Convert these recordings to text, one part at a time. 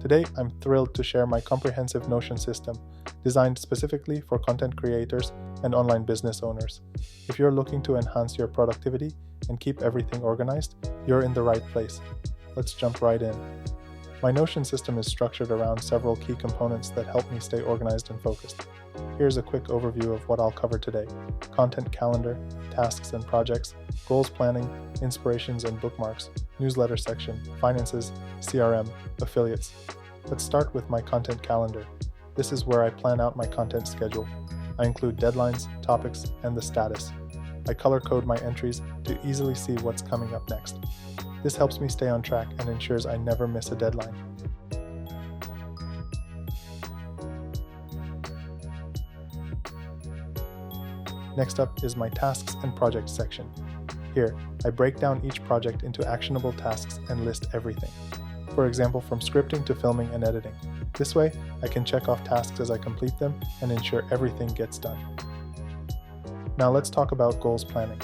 Today, I'm thrilled to share my comprehensive Notion system, designed specifically for content creators and online business owners. If you're looking to enhance your productivity and keep everything organized, you're in the right place. Let's jump right in. My Notion system is structured around several key components that help me stay organized and focused. Here's a quick overview of what I'll cover today: content calendar, tasks and projects, goals planning, inspirations and bookmarks, newsletter section, finances, CRM, affiliates. Let's start with my content calendar. This is where I plan out my content schedule. I include deadlines, topics, and the status. I color code my entries to easily see what's coming up next. This helps me stay on track and ensures I never miss a deadline. Next up is my tasks and projects section. Here, I break down each project into actionable tasks and list everything. For example, from scripting to filming and editing. This way, I can check off tasks as I complete them and ensure everything gets done. Now let's talk about goals planning.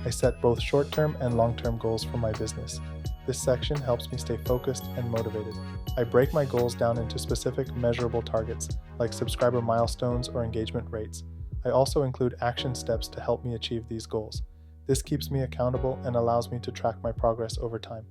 I set both short-term and long-term goals for my business. This section helps me stay focused and motivated. I break my goals down into specific measurable targets, like subscriber milestones or engagement rates. I also include action steps to help me achieve these goals. This keeps me accountable and allows me to track my progress over time.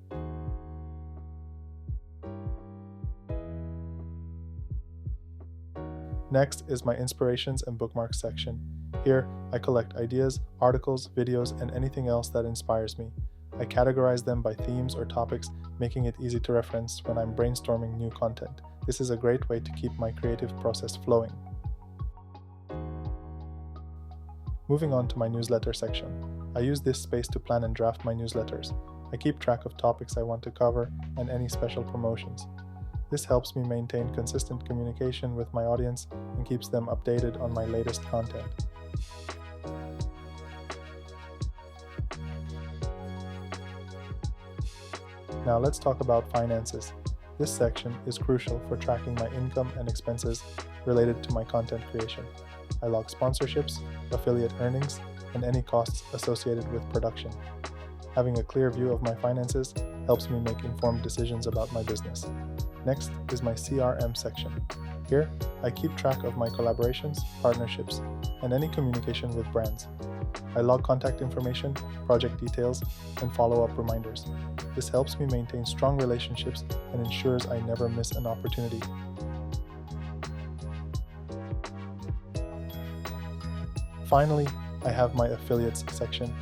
Next is my inspirations and bookmarks section. Here, I collect ideas, articles, videos, and anything else that inspires me. I categorize them by themes or topics, making it easy to reference when I'm brainstorming new content. This is a great way to keep my creative process flowing. Moving on to my newsletter section. I use this space to plan and draft my newsletters. I keep track of topics I want to cover and any special promotions. This helps me maintain consistent communication with my audience and keeps them updated on my latest content. Now let's talk about finances. This section is crucial for tracking my income and expenses related to my content creation. I log sponsorships, affiliate earnings, and any costs associated with production. Having a clear view of my finances helps me make informed decisions about my business. Next is my CRM section. Here, I keep track of my collaborations, partnerships, and any communication with brands. I log contact information, project details, and follow-up reminders. This helps me maintain strong relationships and ensures I never miss an opportunity. Finally, I have my affiliates section.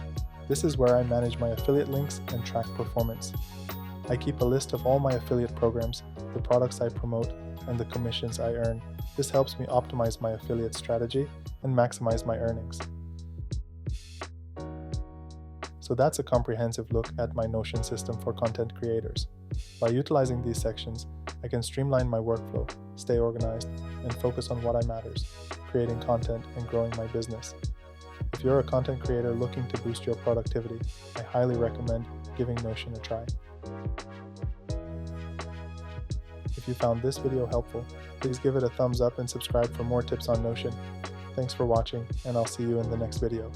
This is where I manage my affiliate links and track performance. I keep a list of all my affiliate programs, the products I promote, and the commissions I earn. This helps me optimize my affiliate strategy and maximize my earnings. So that's a comprehensive look at my Notion system for content creators. By utilizing these sections, I can streamline my workflow, stay organized, and focus on what matters, creating content and growing my business. If you're a content creator looking to boost your productivity, I highly recommend giving Notion a try. If you found this video helpful, please give it a thumbs up and subscribe for more tips on Notion. Thanks for watching, and I'll see you in the next video.